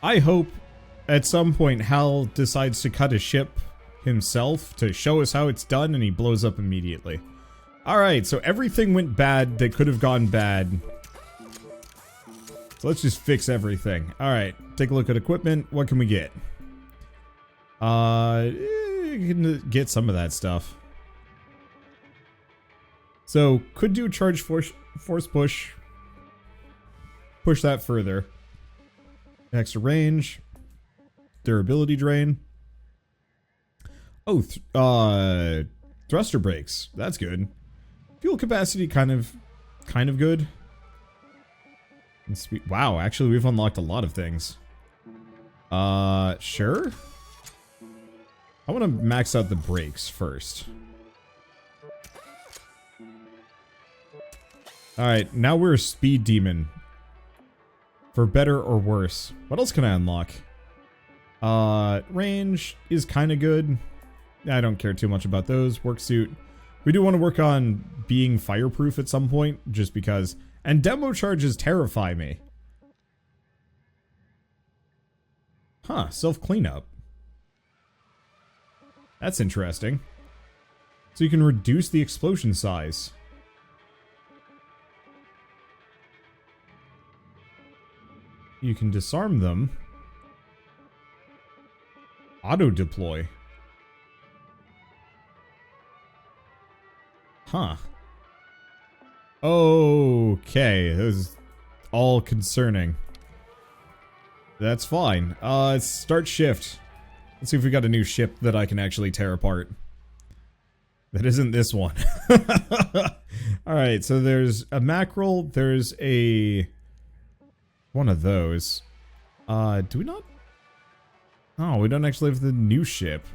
I hope at some point Hal decides to cut a ship himself to show us how it's done, and he blows up immediately. Alright, so everything went bad that could have gone bad. So let's just fix everything. Alright, take a look at equipment. What can we get? You can get some of that stuff. So, could do charge force push. Push that further. Extra range. Durability drain. Oh, thruster brakes. That's good. Fuel capacity, kind of good. And sweet. Wow, actually, we've unlocked a lot of things. Sure. I want to max out the brakes first. Alright, now we're a speed demon. For better or worse. What else can I unlock? Range is kind of good. I don't care too much about those. Work suit. We do want to work on being fireproof at some point, just because. And demo charges terrify me. Huh, self-cleanup. That's interesting. So you can reduce the explosion size. You can disarm them. Auto-deploy. Huh. Okay, that was all concerning. That's fine. Start shift. Let's see if we got a new ship that I can actually tear apart. That isn't this one. Alright, so there's a mackerel, there's a... one of those. Do we not? Oh, we don't actually have the new ship.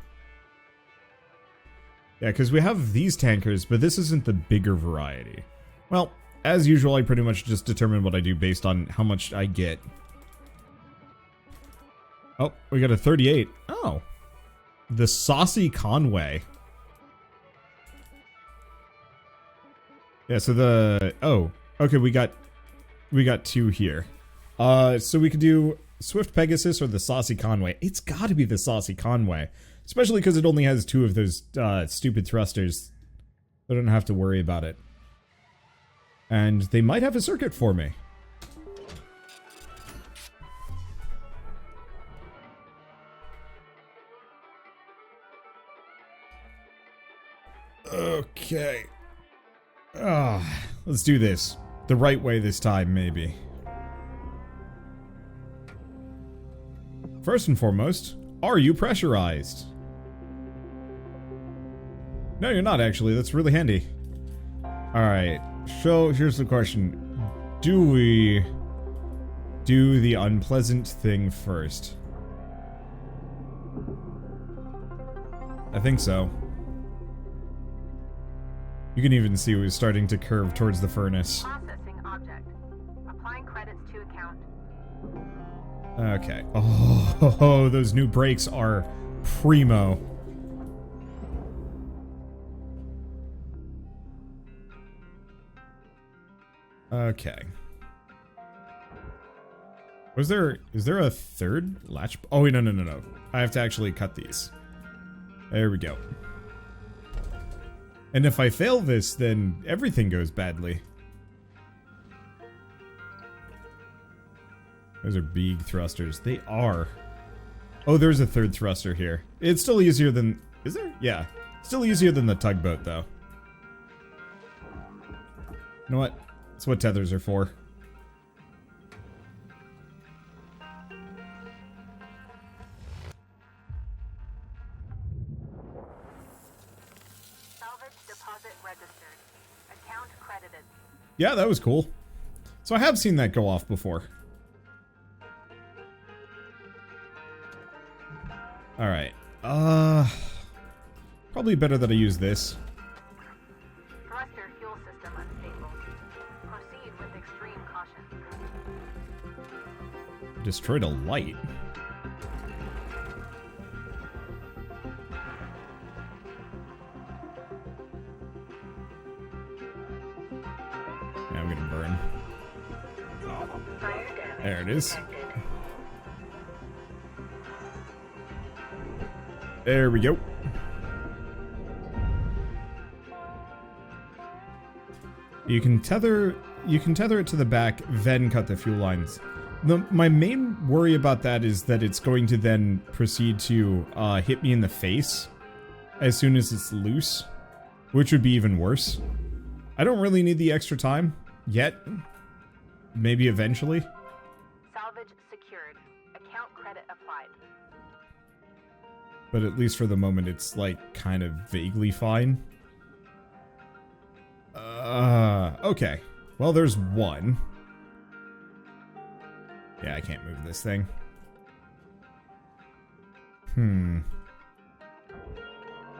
Yeah, because we have these tankers, but this isn't the bigger variety. Well, as usual, I pretty much just determine what I do based on how much I get. Oh, we got a 38. Oh. The Saucy Conway. Yeah, so the... oh. Okay, we got two here. So we could do Swift Pegasus or the Saucy Conway. It's gotta be the Saucy Conway. Especially because it only has two of those stupid thrusters. I don't have to worry about it. And they might have a circuit for me. Okay. Let's do this. The right way this time, maybe. First and foremost, are you pressurized? No, you're not actually. That's really handy. Alright, so here's the question. Do we do the unpleasant thing first? I think so. You can even see it was starting to curve towards the furnace. Processing object. Applying credits to account. Okay. Oh, those new brakes are primo. Okay. Is there a third latch? Oh, wait, no. I have to actually cut these. There we go. And if I fail this, then everything goes badly. Those are big thrusters. They are. Oh, there's a third thruster here. It's still easier than... is there? Yeah. Still easier than the tugboat, though. You know what? That's what tethers are for. Salvage deposit registered. Account credited. Yeah, that was cool. So I have seen that go off before. Alright. Probably better that I use this. Thruster fuel system unstable. Proceed with extreme caution. Destroyed a light. Yeah, I'm gonna burn. There it is. There we go. You can tether it to the back, then cut the fuel lines. My main worry about that is that it's going to then proceed to hit me in the face as soon as it's loose, which would be even worse. I don't really need the extra time yet. Maybe eventually. Salvage secured. Account credit applied. But at least for the moment, it's like kind of vaguely fine. Okay. Well, there's one. Yeah, I can't move this thing.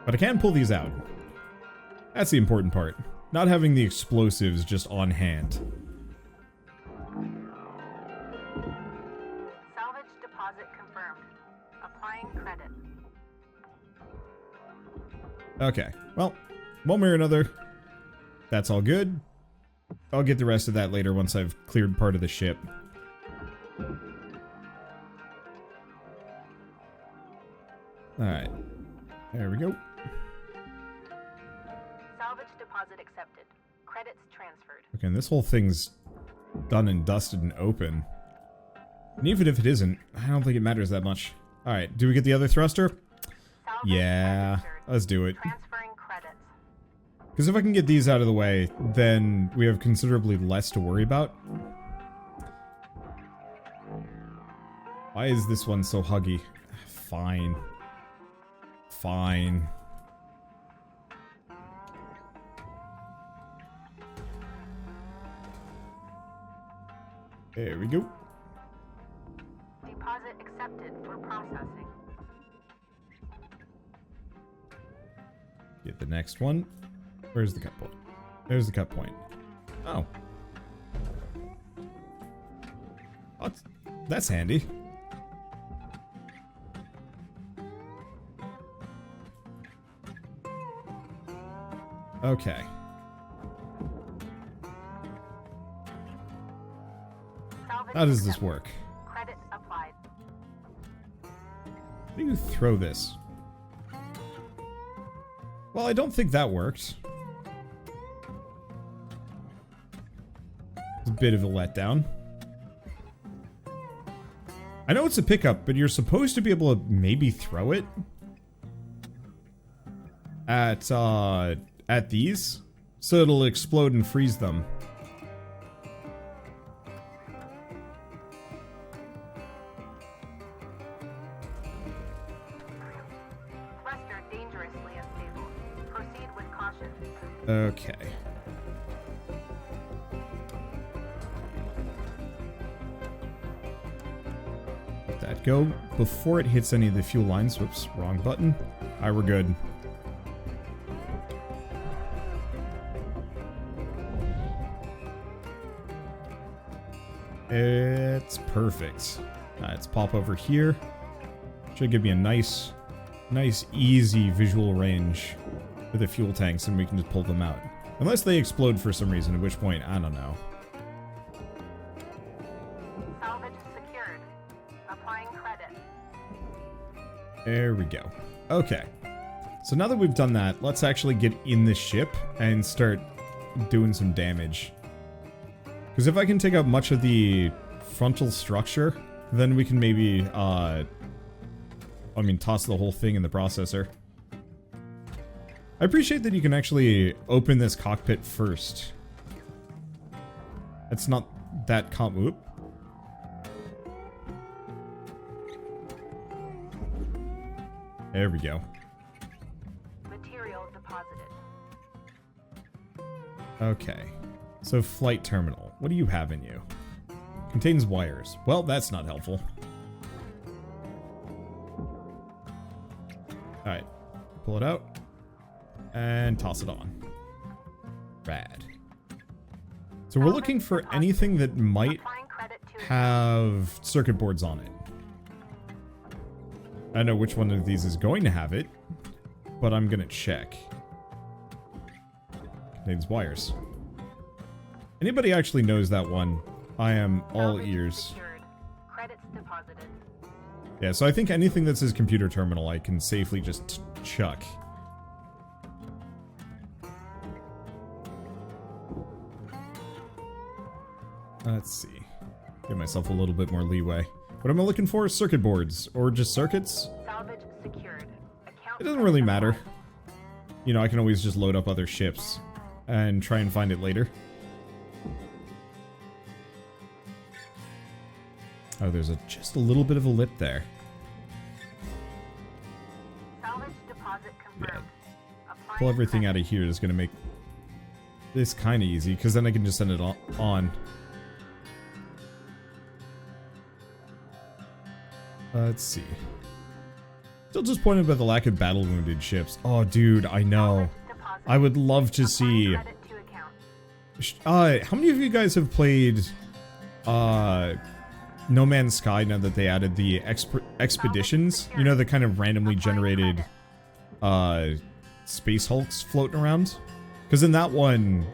But I can pull these out. That's the important part. Not having the explosives just on hand. Salvage deposit confirmed. Applying credit. Okay. Well, one way or another, that's all good. I'll get the rest of that later once I've cleared part of the ship. Alright. There we go. Salvage deposit accepted. Credits transferred. Okay, and this whole thing's done and dusted and open. And even if it isn't, I don't think it matters that much. Alright, do we get the other thruster? Salvage Yeah, registered. let's do it. Transferring credits. Because if I can get these out of the way, then we have considerably less to worry about. Why is this one so huggy? Fine. Fine. There we go. Deposit accepted for processing. Get the next one. Where's the cut point? There's the cut point. Oh. Oh, that's handy. Okay. Salvage How does this accepted. work? Credit applied. How do you throw this? Well, I don't think that worked. It's a bit of a letdown. I know it's a pickup, but you're supposed to be able to maybe throw it at these, so it'll explode and freeze them. Thruster dangerously unstable. Proceed with caution. Okay. Let that go before it hits any of the fuel lines. Whoops, wrong button. Alright, we're good. It's perfect. Let's pop over here. Should give me a nice easy visual range for the fuel tanks, and we can just pull them out. Unless they explode for some reason, at which point, I don't know. Salvage secured. Applying credit. There we go. Okay. So now that we've done that, let's actually get in the ship and start doing some damage. Because if I can take out much of the frontal structure, then we can maybe, toss the whole thing in the processor. I appreciate that you can actually open this cockpit first. It's not that oop. There we go. Material deposited. Okay. So flight terminal. What do you have in you? Contains wires. Well, that's not helpful. Alright. Pull it out. And toss it on. Rad. So we're looking for anything that might Applying credit to have circuit boards on it. I know which one of these is going to have it, but I'm gonna check. Contains wires. Anybody actually knows that one? I am all Salvage ears. secured. Credits deposited. Yeah, so I think anything that says computer terminal I can safely just chuck. Let's see. Give myself a little bit more leeway. What am I looking for? Circuit boards. Or just circuits? Salvage secured. Account It doesn't really matter. You know, I can always just load up other ships and try and find it later. Oh, there's just a little bit of a lip there. Salvage deposit confirmed. Applying Pull everything credit. out of here is going to make this kind of easy, because then I can just send it on. Let's see. Still disappointed by the lack of battle-wounded ships. Oh, dude, I know. Deposit. I would love to Applying see... credit to account. how many of you guys have played... No Man's Sky now that they added the expeditions? You know, the kind of randomly generated... Space Hulks floating around? Because in that one,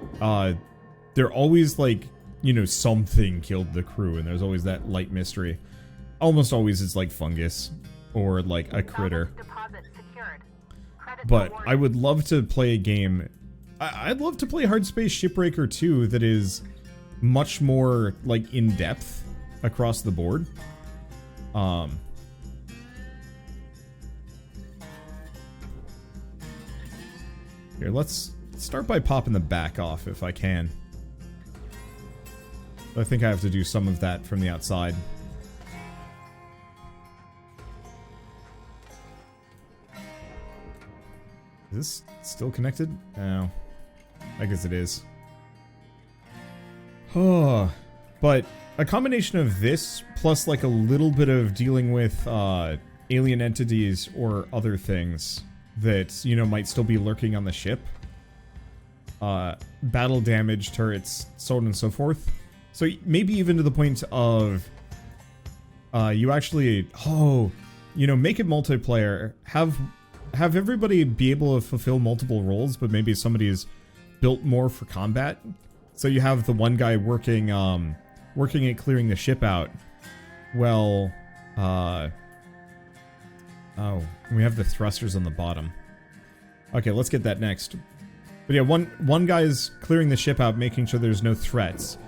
they're always like, you know, something killed the crew, and there's always that light mystery. Almost always it's like fungus, or like a critter. Salvage deposit secured. Credit But awarded. I would love to play a game... I'd love to play Hardspace Shipbreaker 2 that is much more, like, in-depth across the board. Here, let's start by popping the back off if I can. I think I have to do some of that from the outside. Is this still connected? No. I guess it is. Oh, but a combination of this plus like a little bit of dealing with alien entities or other things that, you know, might still be lurking on the ship. Battle damage, turrets, so on and so forth. So maybe even to the point of you actually, you know, make it multiplayer. Have everybody be able to fulfill multiple roles, but maybe somebody's built more for combat. So you have the one guy working at clearing the ship out. Well, oh, we have the thrusters on the bottom. Okay, let's get that next. But yeah, one guy's clearing the ship out, making sure there's no threats.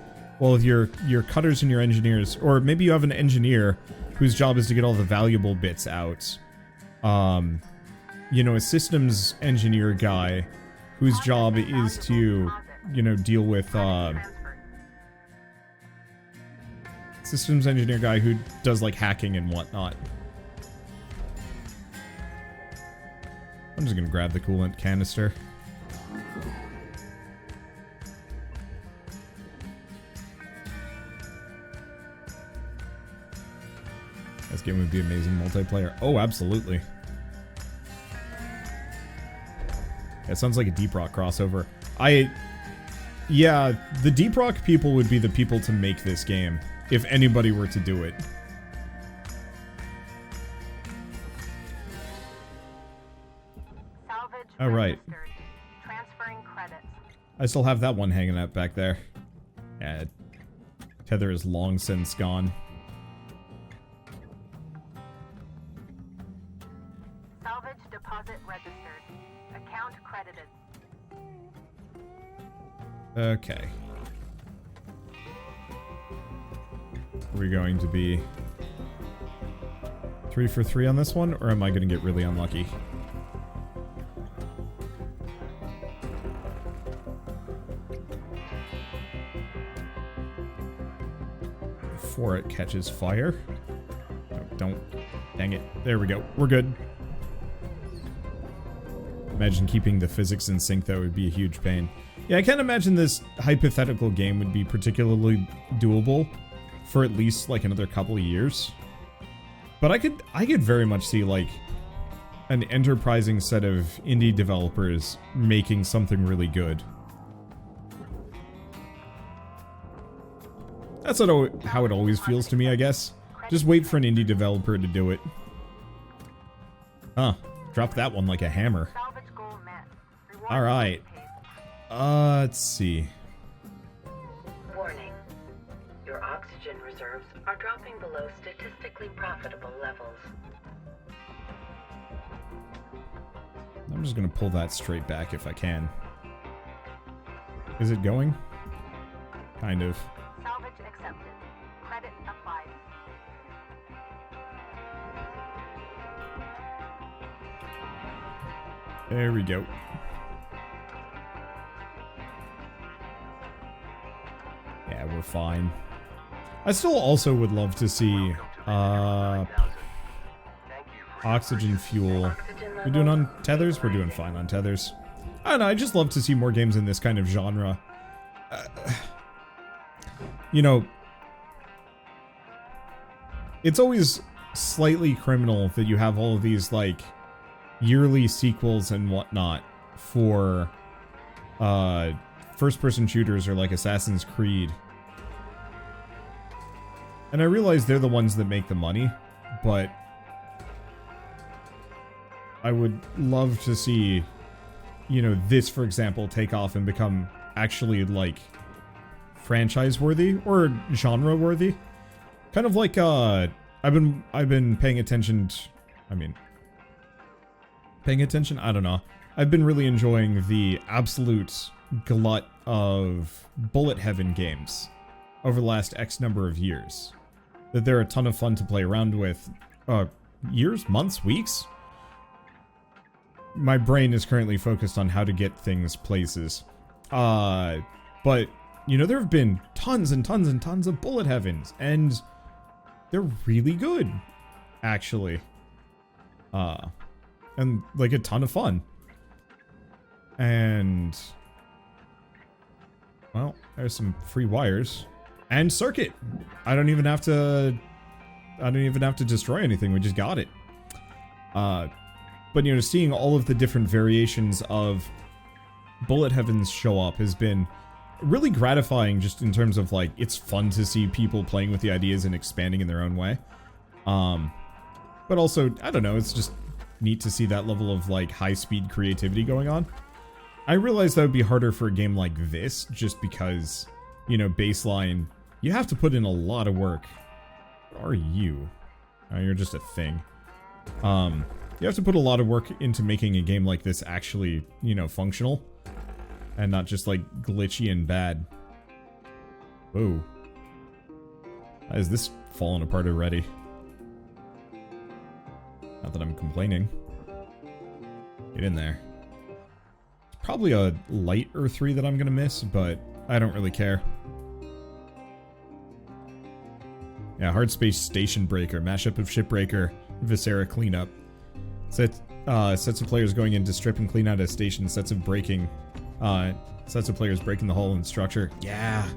Well, with your cutters and your engineers, or maybe you have an engineer whose job is to get all the valuable bits out. You know, a systems engineer guy whose job is to, you know, deal with, systems engineer guy who does, like, hacking and whatnot. I'm just gonna grab the coolant canister. This game would be amazing multiplayer. Oh, absolutely. It sounds like a Deep Rock crossover. Yeah, the Deep Rock people would be the people to make this game, if anybody were to do it. Salvage All right. registered. Transferring credits. I still have that one hanging out back there. Yeah, tether is long since gone. Salvage deposit registered. Account credited. Okay. Are we going to be 3 for 3 on this one, or am I going to get really unlucky? Before it catches fire. No, don't. Dang it. There we go. We're good. Imagine keeping the physics in sync, though, would be a huge pain. Yeah, I can't imagine this hypothetical game would be particularly doable for at least, like, another couple of years. But I could very much see, like, an enterprising set of indie developers making something really good. That's how it always feels to me, I guess. Just wait for an indie developer to do it. Huh. Drop that one like a hammer. Salvage goal met. Reward Alright. paid. Let's see. Warning. Your oxygen reserves are dropping below statistically profitable levels. just gonna pull that straight back if I can. Is it going? Kind of. Salvage accepted. Credit applied. There we go. Yeah, we're fine. I still also would love to see oxygen fuel. We're doing on tethers? We're doing fine on tethers. I don't know, I just love to see more games in this kind of genre. You know, it's always slightly criminal that you have all of these, like, yearly sequels and whatnot for first-person shooters or, like, Assassin's Creed. And I realize they're the ones that make the money, but I would love to see, you know, this, for example, take off and become actually, like, franchise-worthy or genre-worthy. Kind of like, I've been paying attention to, paying attention? I don't know. I've been really enjoying the absolute glut of bullet heaven games over the last X number of years. That they're a ton of fun to play around with. Years? Months? Weeks? My brain is currently focused on how to get things places. But, you know, there have been tons and tons and tons of bullet heavens, and they're really good, actually. And, like, a ton of fun. And, well, there's some free wires. And circuit! I don't even have to destroy anything, we just got it. But, you know, seeing all of the different variations of bullet heavens show up has been really gratifying, just in terms of, like, it's fun to see people playing with the ideas and expanding in their own way. But also, I don't know, it's just neat to see that level of, like, high-speed creativity going on. I realize that would be harder for a game like this, just because, you know, baseline, you have to put in a lot of work. What are you? Oh, you're just a thing. You have to put a lot of work into making a game like this actually, you know, functional. And not just, like, glitchy and bad. Whoa. Why is this falling apart already? Not that I'm complaining. Get in there. It's probably a light or 3 that I'm gonna miss, but I don't really care. Yeah, Hardspace Station Breaker, mashup of Shipbreaker, Viscera Cleanup. Sets of players going in to strip and clean out a station, sets of players breaking the hull and structure. Yeah.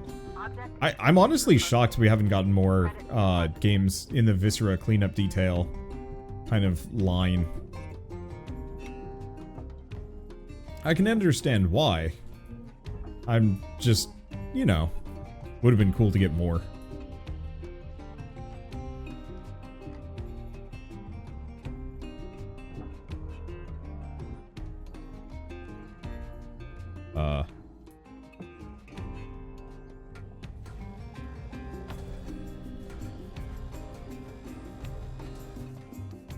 I'm honestly shocked we haven't gotten more games in the Viscera cleanup detail kind of line. I can understand why. I'm just, you know, would have been cool to get more.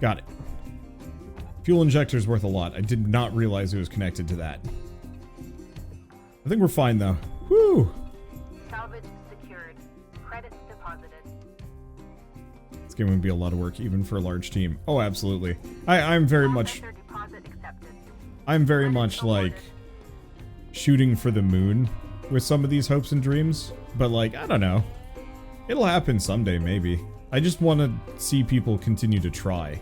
Got it. Fuel injector's worth a lot. I did not realize it was connected to that. I think we're fine though. Woo! Salvage secured. Credit deposited. This game would be a lot of work even for a large team. Oh, absolutely. I'm very much like shooting for the moon with some of these hopes and dreams, but like, I don't know. It'll happen someday, maybe. I just want to see people continue to try.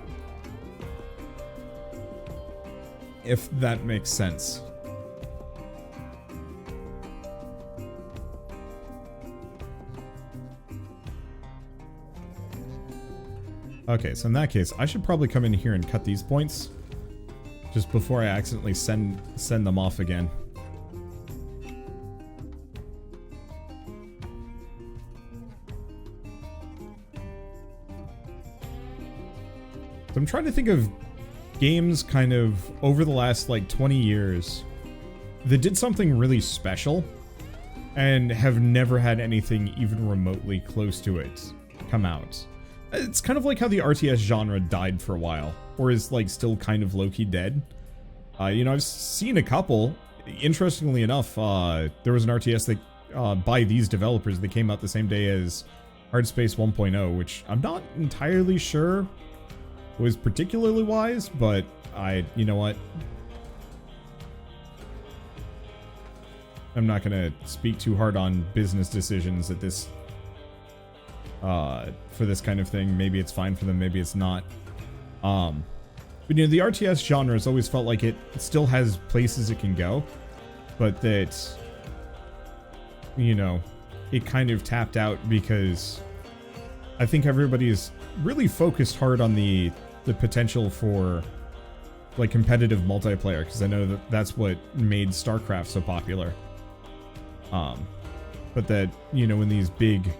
If that makes sense. Okay, so in that case, I should probably come in here and cut these points just before I accidentally send them off again. So I'm trying to think of games kind of over the last like 20 years that did something really special and have never had anything even remotely close to it come out. It's kind of like how the RTS genre died for a while, or is like still kind of low-key dead. You know, I've seen a couple. Interestingly enough, there was an RTS that by these developers that came out the same day as Hardspace 1.0, which I'm not entirely sure was particularly wise, but you know what? I'm not gonna speak too hard on business decisions at this, for this kind of thing. Maybe it's fine for them, maybe it's not. But you know, the RTS genre has always felt like it still has places it can go, but that, you know, it kind of tapped out because I think everybody's really focused hard on the potential for like competitive multiplayer, because I know that that's what made StarCraft so popular. But that, you know, when these big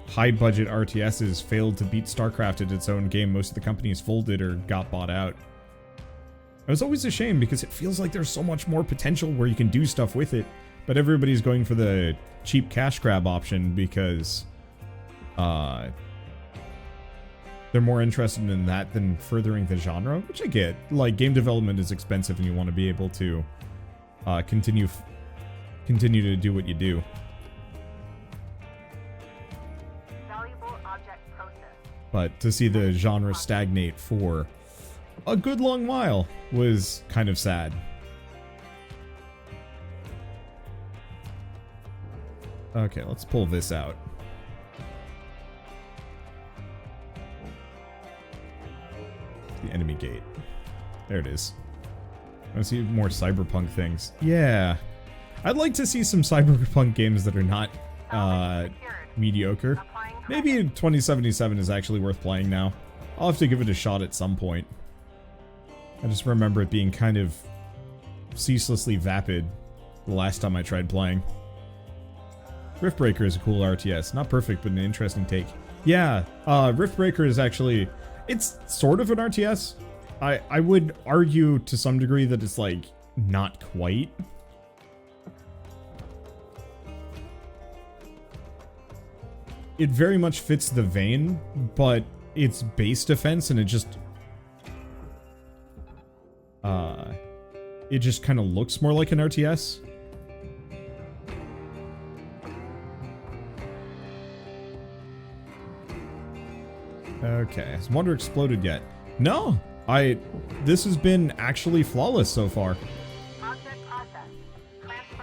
high budget RTSs failed to beat StarCraft at its own game, most of the companies folded or got bought out. It was always a shame because it feels like there's so much more potential where you can do stuff with it, but everybody's going for the cheap cash grab option because they're more interested in that than furthering the genre, which I get. Like, game development is expensive and you want to be able to continue to do what you do. Valuable object processed. But to see the genre stagnate for a good long while was kind of sad. Okay, let's pull this out. The enemy gate. There it is. I want to see more cyberpunk things. Yeah. I'd like to see some cyberpunk games that are not mediocre. Maybe 2077 is actually worth playing now. I'll have to give it a shot at some point. I just remember it being kind of ceaselessly vapid the last time I tried playing. Riftbreaker is a cool RTS. Not perfect, but an interesting take. Yeah, Riftbreaker is actually... It's sort of an RTS. I would argue to some degree that it's, like, not quite. It very much fits the vein, but it's base defense and it just kind of looks more like an RTS. Okay, has Wonder exploded yet? No! This has been actually flawless so far.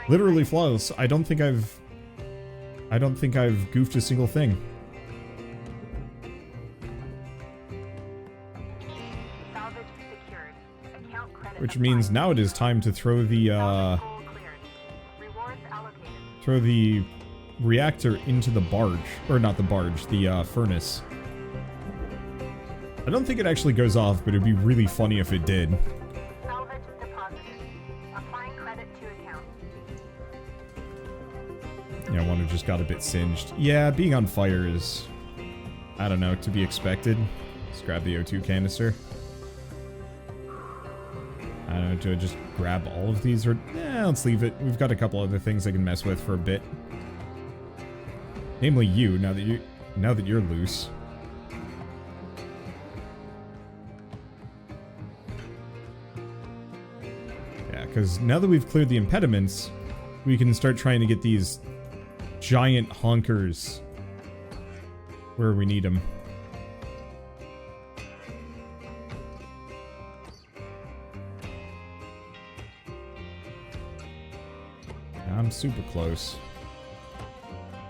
Literally flawless. I don't think I've goofed a single thing. Which means now it is time to throw the reactor into the barge. Or not the barge, the furnace. I don't think it actually goes off, but it'd be really funny if it did. Salvage deposited. Applying credit to account. Yeah, one who just got a bit singed. Yeah, being on fire is, I don't know, to be expected. Let's grab the O2 canister. I don't know, do I just grab all of these or... let's leave it. We've got a couple other things I can mess with for a bit. Namely you, now that you're loose. Yeah, because now that we've cleared the impediments, we can start trying to get these giant honkers where we need them. I'm super close.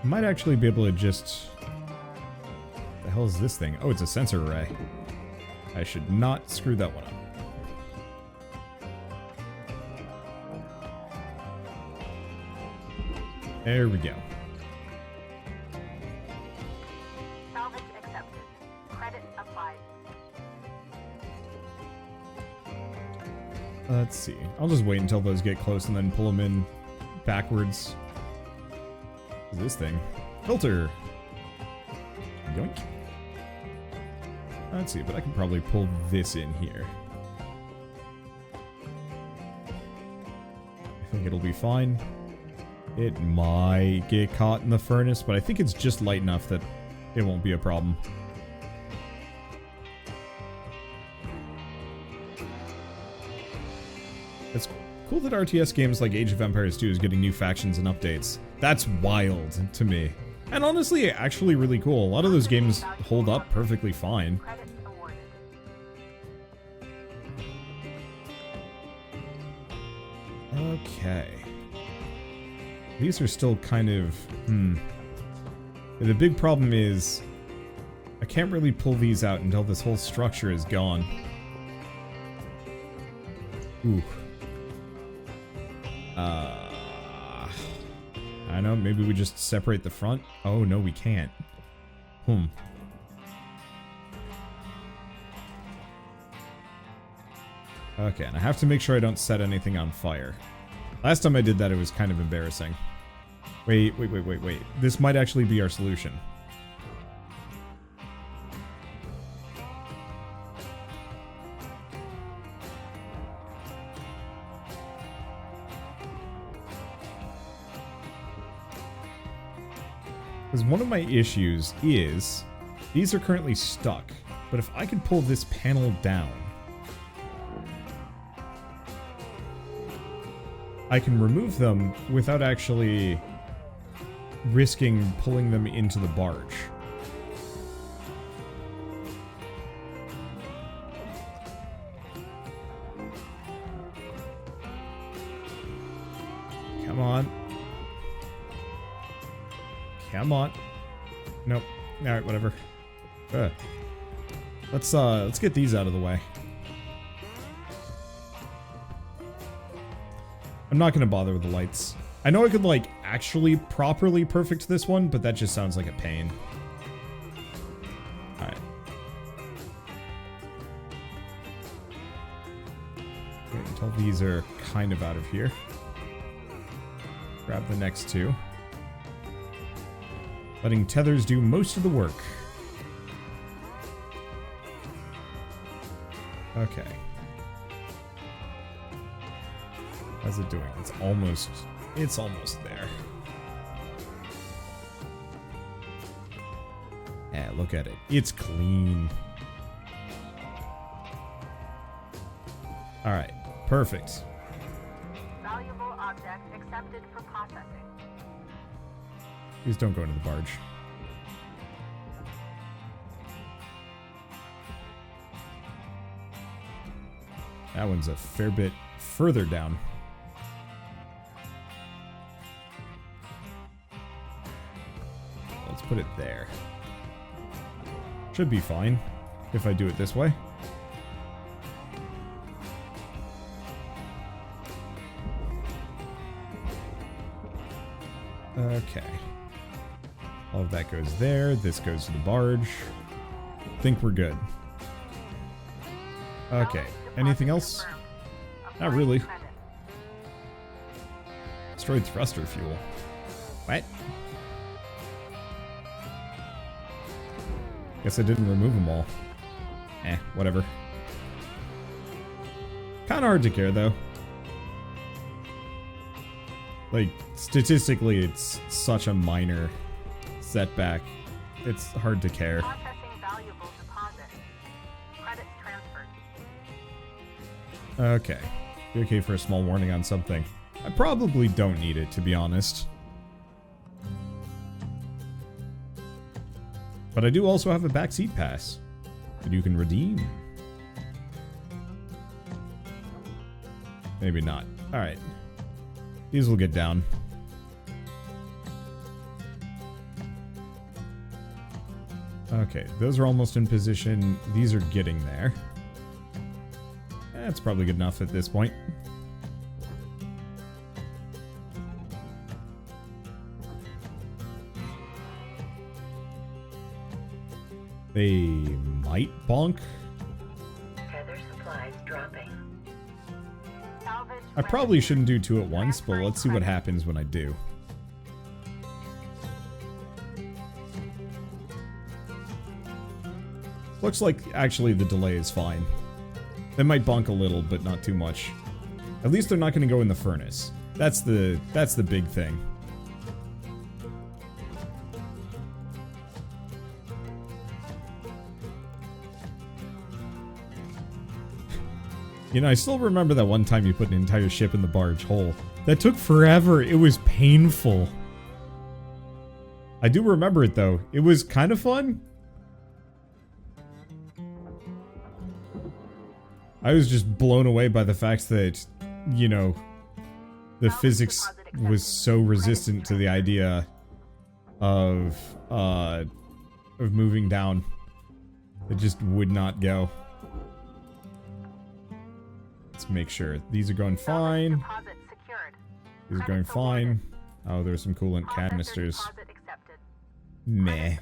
I might actually be able to just... What the hell is this thing? Oh, it's a sensor array. I should not screw that one up. There we go. Salvage accepted. Credit applied. Let's see. I'll just wait until those get close and then pull them in backwards. What's this thing? Filter. Yoink. Let's see, but I can probably pull this in here. I think it'll be fine. It might get caught in the furnace, but I think it's just light enough that it won't be a problem. It's cool that RTS games like Age of Empires 2 is getting new factions and updates. That's wild to me. And honestly, actually really cool. A lot of those games hold up perfectly fine. Credits awarded. Okay. These are still kind of... The big problem is... I can't really pull these out until this whole structure is gone. Ooh. I know, maybe we just separate the front? Oh, no, we can't. Okay, and I have to make sure I don't set anything on fire. Last time I did that, it was kind of embarrassing. Wait. This might actually be our solution. Because one of my issues is, these are currently stuck, but if I could pull this panel down, I can remove them without actually risking pulling them into the barge. Come on. Come on. Nope. Alright, whatever. Let's get these out of the way. I'm not gonna bother with the lights. I know I could, like, actually properly perfect this one, but that just sounds like a pain. Alright. Wait until these are kind of out of here. Grab the next two. Letting tethers do most of the work. Okay. How's it doing? It's almost there. Yeah, look at it. It's clean. Alright, perfect. Valuable object accepted for processing. Please don't go into the barge. That one's a fair bit further down. Let's put it there. Should be fine if I do it this way. Okay. All of that goes there. This goes to the barge. Think we're good. Okay. Anything else? Not really. Destroyed thruster fuel. What? Guess I didn't remove them all. Whatever. Kinda hard to care, though. Like, statistically, it's such a minor setback. It's hard to care. Processing valuable deposit. Credits transferred. Okay. Be okay for a small warning on something. I probably don't need it, to be honest. But I do also have a backseat pass that you can redeem. Maybe not. Alright. These will get down. Okay, those are almost in position. These are getting there. That's probably good enough at this point. They might bonk. Tether supplies dropping. Salvage I probably shouldn't do two at once, but let's see what happens when I do. Looks like actually the delay is fine. They might bonk a little, but not too much. At least they're not going to go in the furnace. That's the big thing. You know, I still remember that one time you put an entire ship in the barge hole. That took forever. It was painful. I do remember it though. It was kind of fun. I was just blown away by the fact that, you know, the physics was so resistant to the idea of moving down. It just would not go. Let's make sure. These are going fine. These are going fine. Oh, there's some coolant canisters. Meh.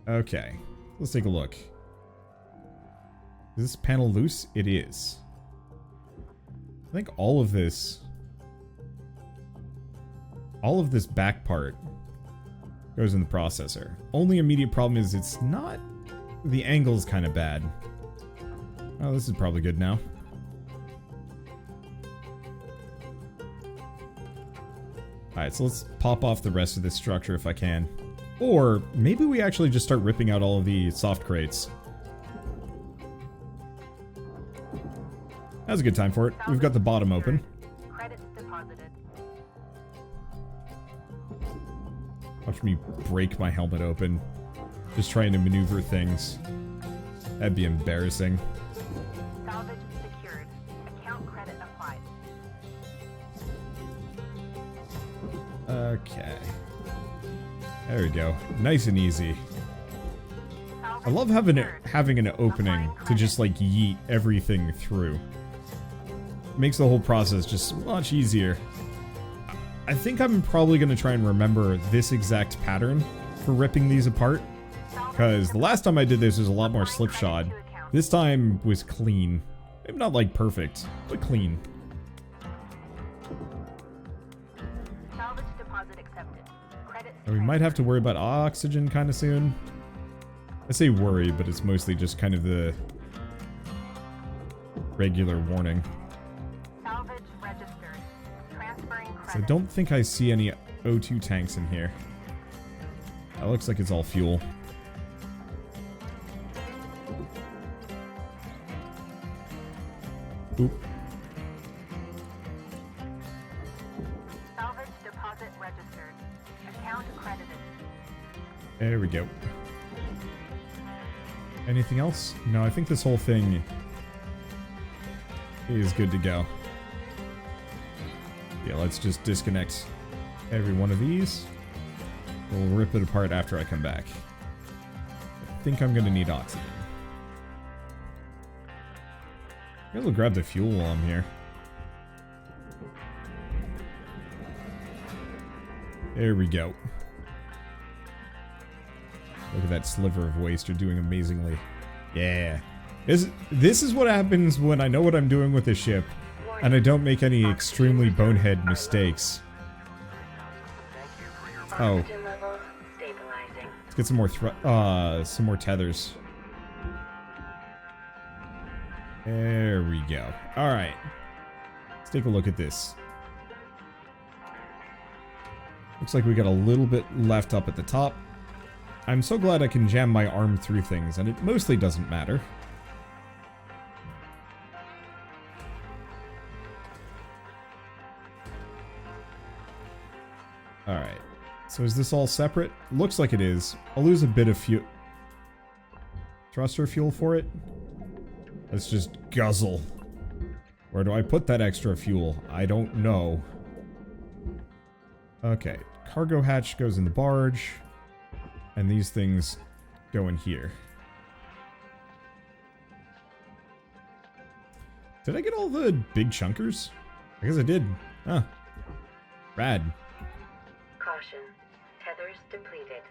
Okay. Let's take a look. Is this panel loose? It is. I think all of this back part goes in the processor. Only immediate problem is it's not... The angle's kind of bad. Oh, this is probably good now. Alright, so let's pop off the rest of this structure if I can. Or maybe we actually just start ripping out all of the soft crates. Now's a good time for it. We've got the bottom open. Credits deposited. Watch me break my helmet open. Just trying to maneuver things. That'd be embarrassing. Salvage secured. Account credit applied. Okay. There we go. Nice and easy. I love having an opening to just like yeet everything through. Makes the whole process just much easier. I think I'm probably going to try and remember this exact pattern for ripping these apart. Because the last time I did this was a lot more slipshod. This time was clean. Maybe not like perfect, but clean. Salvage deposit accepted. Credits And we might have to worry about oxygen kind of soon. I say worry, but it's mostly just kind of the regular warning. Salvage registered. Transferring So I credit. don't think I see any O2 tanks in here. That looks like it's all fuel. Oop. Salvage deposit registered. Account credited. There we go. Anything else? No, I think this whole thing is good to go. Yeah, let's just disconnect every one of these. We'll rip it apart after I come back. I think I'm gonna need oxygen. I guess I'll grab the fuel while I'm here. There we go. Look at that sliver of waste. You're doing amazingly. Yeah. This is what happens when I know what I'm doing with the ship, and I don't make any extremely bonehead mistakes. Oh. Let's get some more tethers. There we go. Alright. Let's take a look at this. Looks like we got a little bit left up at the top. I'm so glad I can jam my arm through things, and it mostly doesn't matter. Alright. So is this all separate? Looks like it is. I'll lose a bit of fuel. Thruster fuel for it? Let's just guzzle. Where do I put that extra fuel? I don't know. Okay. Cargo hatch goes in the barge. And these things go in here. Did I get all the big chunkers? I guess I did. Huh. Rad. Caution. Tethers depleted.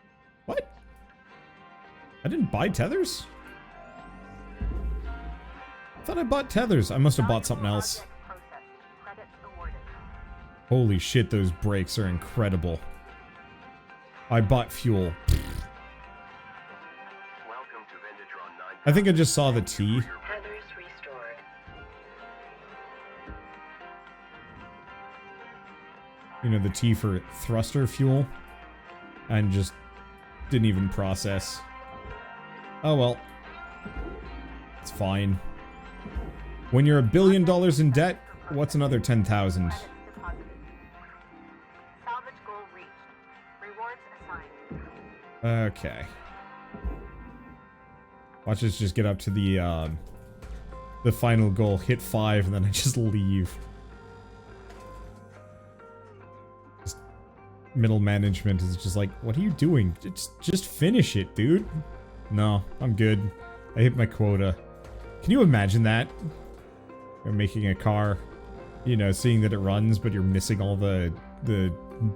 What? I didn't buy tethers? I thought I bought tethers. I must have bought something else. Credits awarded. Holy shit, those brakes are incredible. I bought fuel. I think I just saw the T. Tethers restored. You know, the T for thruster fuel. And just didn't even process. Oh well, It's fine. When you're $1 billion in debt, what's another 10,000? Credits deposited. Salvage goal reached. Rewards assigned. Okay. Watch us just get up to the final goal, hit 5, and then I just leave. Just middle management is just like, what are you doing? Just finish it, dude. No, I'm good. I hit my quota. Can you imagine that? You're making a car, you know, seeing that it runs, but you're missing all the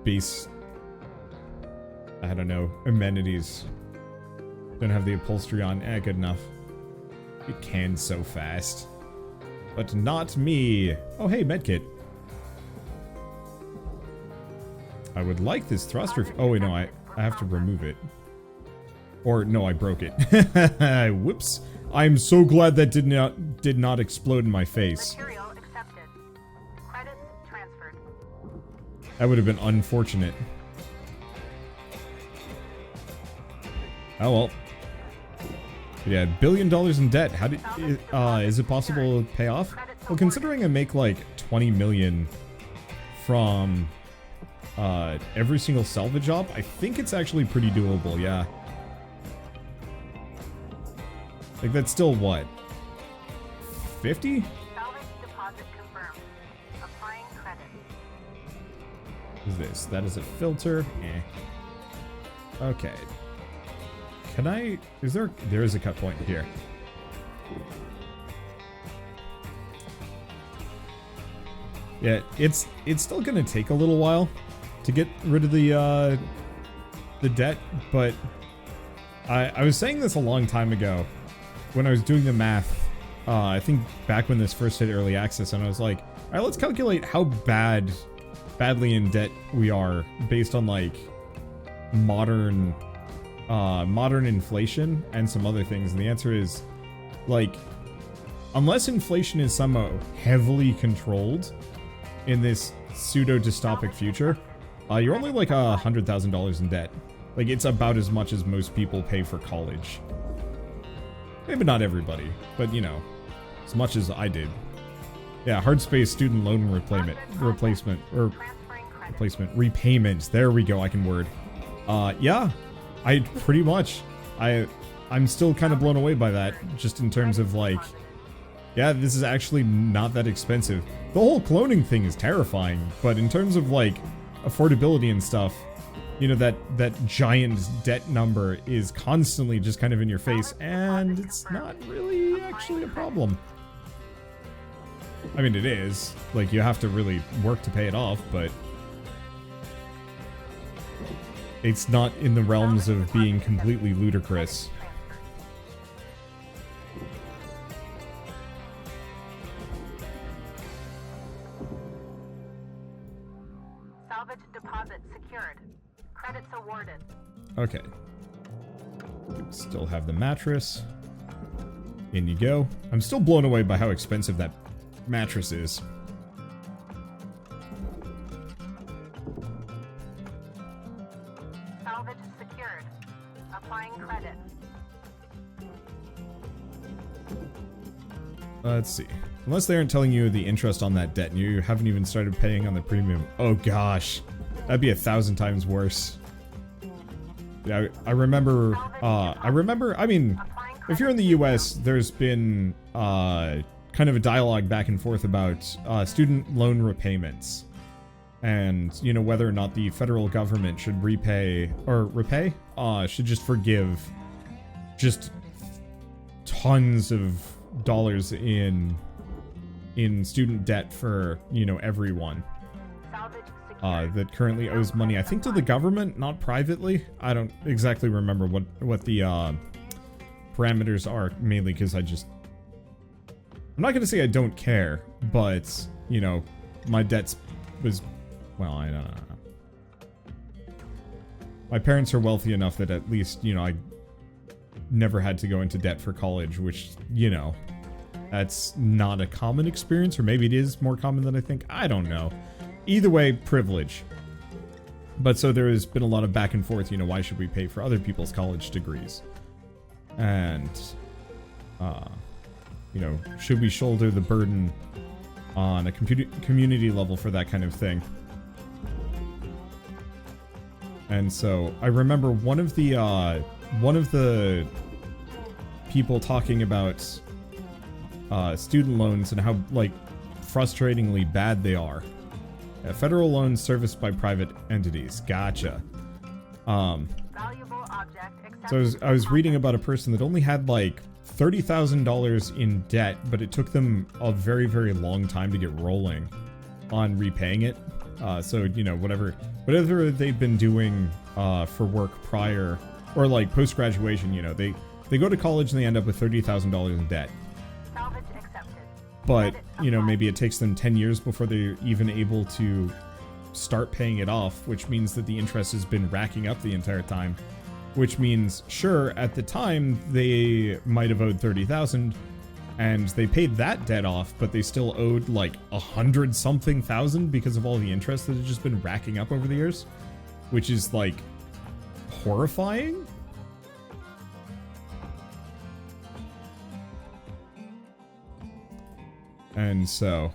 base, I don't know, amenities. Don't have the upholstery on. Good enough. It can so fast. But not me. Oh, hey, medkit. I would like this thruster. Oh, wait, no, I have to remove it. Or, no, I broke it. Whoops. I'm so glad that did not explode in my face. Material accepted. Credits transferred. That would have been unfortunate. Oh, well. Yeah, $1 billion in debt. How did is it possible to pay off? Well, considering I make like 20 million from every single salvage job, I think it's actually pretty doable. Yeah, like that's still what, 50? Salvage deposit confirmed. Applying credit. What is this? That is a filter. Eh. Okay. Can I... Is there... There is a cut point here. Yeah, it's still gonna take a little while to get rid of the debt, but I was saying this a long time ago when I was doing the math. I think back when this first hit early access, and I was like, alright, let's calculate how badly in debt we are based on like modern inflation and some other things, and the answer is, like, unless inflation is somehow heavily controlled in this pseudo-dystopic future, you're only like $100,000 in debt. Like, it's about as much as most people pay for college. Maybe not everybody, but you know, as much as I did. Yeah, Hardspace student loan repayment. There we go, I can word. Yeah. I pretty much, I'm still kind of blown away by that, just in terms of like, yeah, this is actually not that expensive. The whole cloning thing is terrifying, but in terms of like affordability and stuff, you know, that giant debt number is constantly just kind of in your face, and it's not really actually a problem. I mean, it is, like, you have to really work to pay it off, but it's not in the realms of being completely ludicrous. Salvage deposit secured. Credits awarded. Okay. Still have the mattress. In you go. I'm still blown away by how expensive that mattress is. Salvage secured. Applying credit. Let's see. Unless they aren't telling you the interest on that debt and you haven't even started paying on the premium. Oh gosh. That'd be 1,000 times worse. Yeah, I remember, I mean, if you're in the US, there's been, kind of a dialogue back and forth about, student loan repayments. And, you know, whether or not the federal government should should just forgive just tons of dollars in student debt for, you know, everyone. That currently owes money, I think, to the government, not privately. I don't exactly remember what the parameters are, mainly because I'm not gonna say I don't care, but, you know, my debts was, well, I don't know. My parents are wealthy enough that at least, you know, I never had to go into debt for college, which, you know, that's not a common experience, or maybe it is more common than I think. I don't know. Either way, privilege. But so there has been a lot of back and forth, you know, why should we pay for other people's college degrees? And You know, should we shoulder the burden on a community level for that kind of thing? And so I remember one of the people talking about student loans and how like frustratingly bad they are. Federal loans serviced by private entities. Gotcha. Valuable object So I was reading about a person that only had like $30,000 in debt, but it took them a very, very long time to get rolling on repaying it. So, you know, whatever they've been doing for work prior or like post-graduation, you know, they go to college and they end up with $30,000 in debt. Salvage accepted. But, Credit you know, applied. maybe it takes them 10 years before they're even able to start paying it off, which means that the interest has been racking up the entire time. Which means, sure, at the time, they might have owed $30,000, and they paid that debt off, but they still owed like 100-something thousand because of all the interest that has just been racking up over the years, which is like horrifying. And so,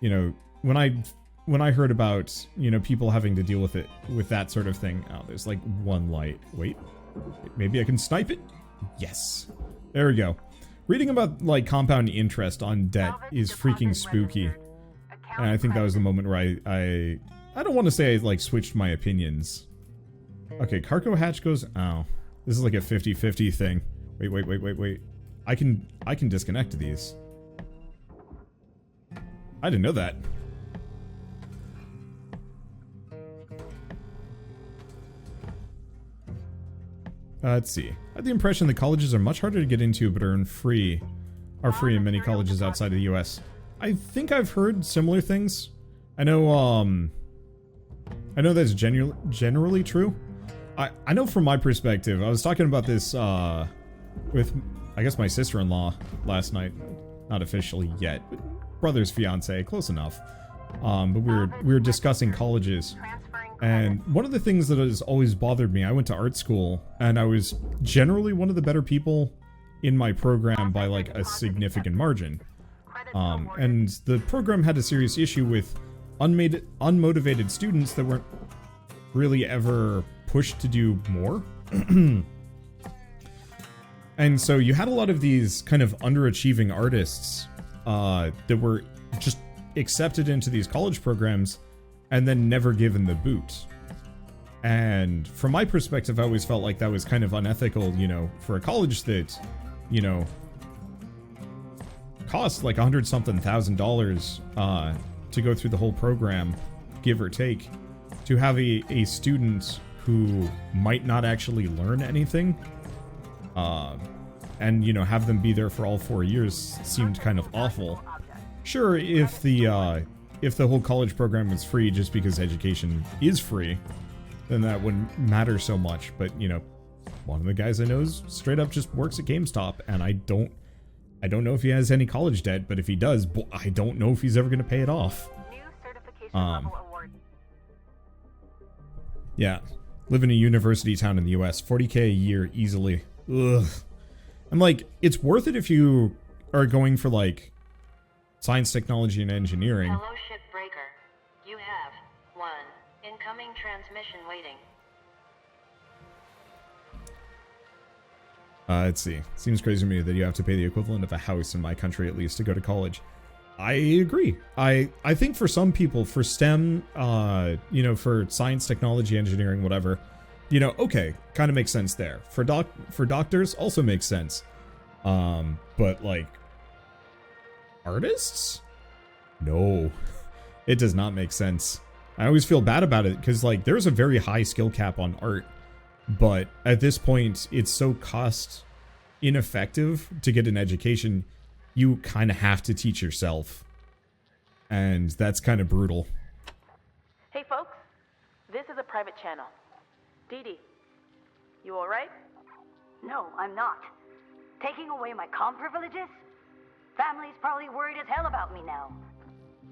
you know, when I heard about, you know, people having to deal with it, with that sort of thing. Oh, there's like one light. Wait, maybe I can snipe it? Yes. There we go. Reading about like compound interest on debt is freaking spooky. And I think that was the moment where I don't want to say I like switched my opinions. Okay, cargo hatch goes, oh, this is like a 50-50 thing. Wait. I can disconnect these. I didn't know that. Let's see. I had the impression that colleges are much harder to get into, but are free in many colleges outside of the U.S. I think I've heard similar things. I know that's generally true. I know from my perspective, I was talking about this with, I guess, my sister-in-law last night. Not officially yet, but brother's fiance, close enough. But we were discussing colleges. And one of the things that has always bothered me, I went to art school, and I was generally one of the better people in my program by like a significant margin. And the program had a serious issue with unmotivated students that weren't really ever pushed to do more. And so you had a lot of these kind of underachieving artists that were just accepted into these college programs and then never given the boot. And from my perspective, I always felt like that was kind of unethical, you know, for a college that, you know, cost like $100-something thousand to go through the whole program, give or take, to have a student who might not actually learn anything, and, you know, have them be there for all 4 years seemed kind of awful. Sure, if the whole college program was free just because education is free, then that wouldn't matter so much. But, you know, one of the guys I know is straight up just works at GameStop, and I don't know if he has any college debt, but if he does, I don't know if he's ever going to pay it off. New certification level award. Yeah, live in a university town in the US, $40K a year easily. Ugh. I'm like, it's worth it if you are going for like science, technology, and engineering. Hello, Shipbreaker. You have one incoming transmission waiting. Let's see. Seems crazy to me that you have to pay the equivalent of a house in my country at least to go to college. I agree. I think for some people, for STEM, you know, for science, technology, engineering, whatever, you know, okay, kind of makes sense there. For doctors, also makes sense. But like artists? No, it does not make sense. I always feel bad about it because like there's a very high skill cap on art, but at this point it's so cost ineffective to get an education, you kind of have to teach yourself, and that's kind of brutal. Hey folks, this is a private channel. Dee Dee, you alright? No, I'm not. Taking away my comm privileges? Family's probably worried as hell about me now.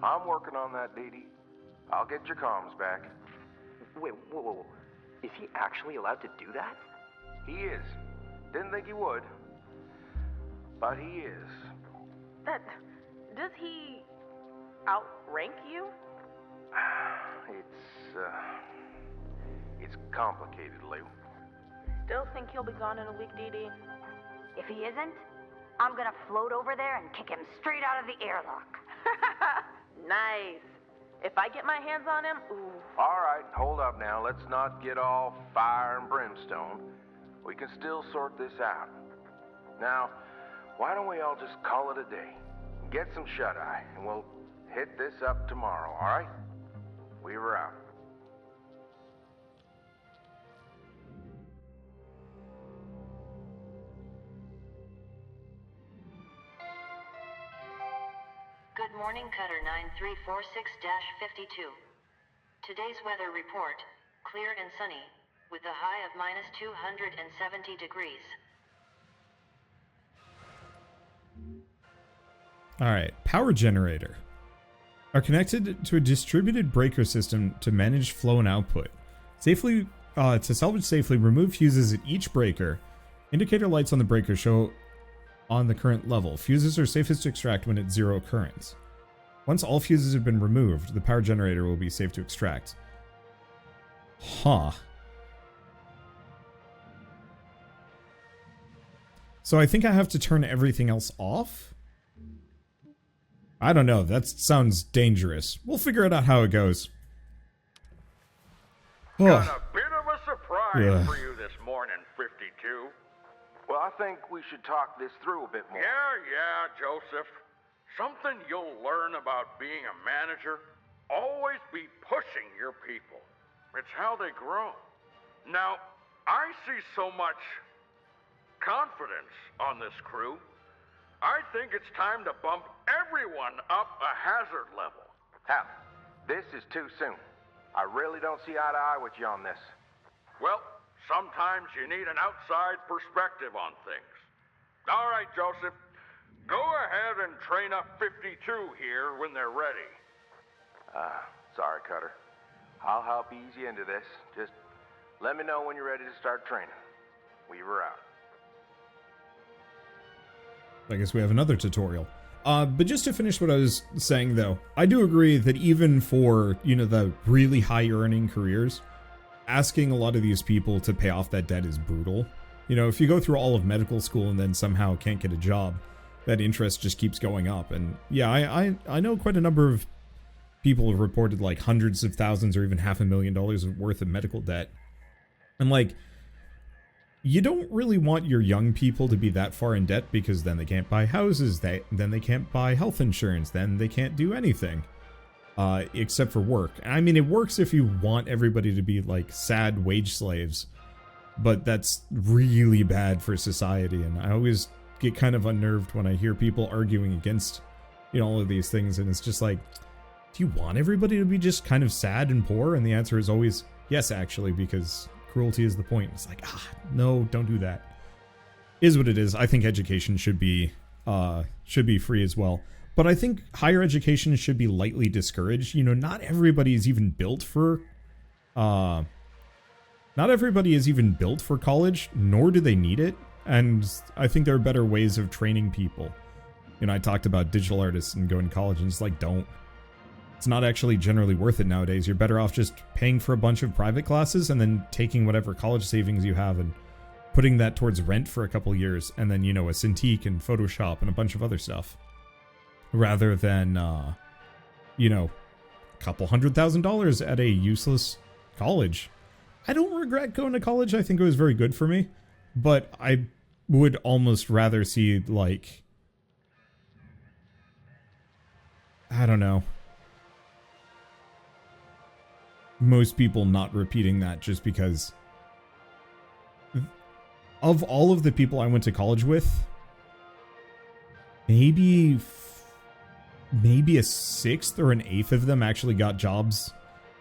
I'm working on that, Dee Dee. I'll get your comms back. Wait, whoa. Is he actually allowed to do that? He is. Didn't think he would. but he is. Does he outrank you? It's complicated, Lou. Still think he'll be gone in a week, Dee Dee? If he isn't, I'm gonna float over there and kick him straight out of the airlock. Nice. If I get my hands on him, ooh. All right, hold up now. Let's not get all fire and brimstone. We can still sort this out. Now, why don't we all just call it a day? Get some shut-eye, and we'll hit this up tomorrow, all right? Weaver out. Good morning, Cutter 9346-52. Today's weather report, clear and sunny, with a high of minus 270 degrees. Alright, power generator. Are connected to a distributed breaker system to manage flow and output. To salvage safely, remove fuses at each breaker. Indicator lights on the breaker show on the current level. Fuses are safest to extract when at 0 currents. Once all fuses have been removed, the power generator will be safe to extract. Huh. So I think I have to turn everything else off? I don't know, that sounds dangerous. We'll figure it out how it goes. Got a bit of a surprise Yeah. for you this morning, 52. Well, I think we should talk this through a bit more. Yeah, Joseph. Something you'll learn about being a manager, always be pushing your people. It's how they grow. Now, I see so much confidence on this crew. I think it's time to bump everyone up a hazard level. Hal, this is too soon. I really don't see eye to eye with you on this. Well, sometimes you need an outside perspective on things. All right, Joseph. Go ahead and train up 52 here when they're ready. Sorry, Cutter. I'll help ease you into this. Just let me know when you're ready to start training. Weaver out. I guess we have another tutorial. But just to finish what I was saying, though, I do agree that even for, you know, the really high-earning careers, asking a lot of these people to pay off that debt is brutal. You know, if you go through all of medical school and then somehow can't get a job, that interest just keeps going up. And yeah, I know quite a number of people have reported like hundreds of thousands or even $500,000 worth of medical debt. And like, you don't really want your young people to be that far in debt, because then they can't buy houses, then they can't buy health insurance, then they can't do anything except for work. I mean, it works if you want everybody to be like sad wage slaves, but that's really bad for society. And I always get kind of unnerved when I hear people arguing against, you know, all of these things, and it's just like, do you want everybody to be just kind of sad and poor? And the answer is always yes, actually, because cruelty is the point. It's like, no, don't do that. Is what it is. I think education should be free as well. But I think higher education should be lightly discouraged. You know, not everybody is even built for college, nor do they need it. And I think there are better ways of training people. You know, I talked about digital artists and going to college, and it's like, don't. It's not actually generally worth it nowadays. You're better off just paying for a bunch of private classes and then taking whatever college savings you have and putting that towards rent for a couple years, and then, you know, a Cintiq and Photoshop and a bunch of other stuff. Rather than, you know, a couple $100,000 at a useless college. I don't regret going to college. I think it was very good for me. But I would almost rather see, like, I don't know, most people not repeating that, just because of all of the people I went to college with, maybe a sixth or an eighth of them actually got jobs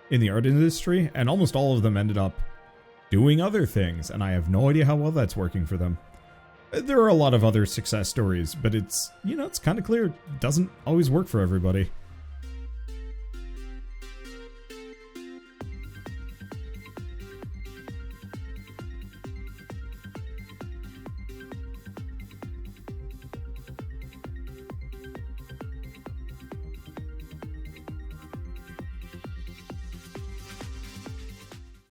in the art industry, and almost all of them ended up doing other things, and I have no idea how well that's working for them. There are a lot of other success stories, but it's, you know, it's kind of clear it doesn't always work for everybody.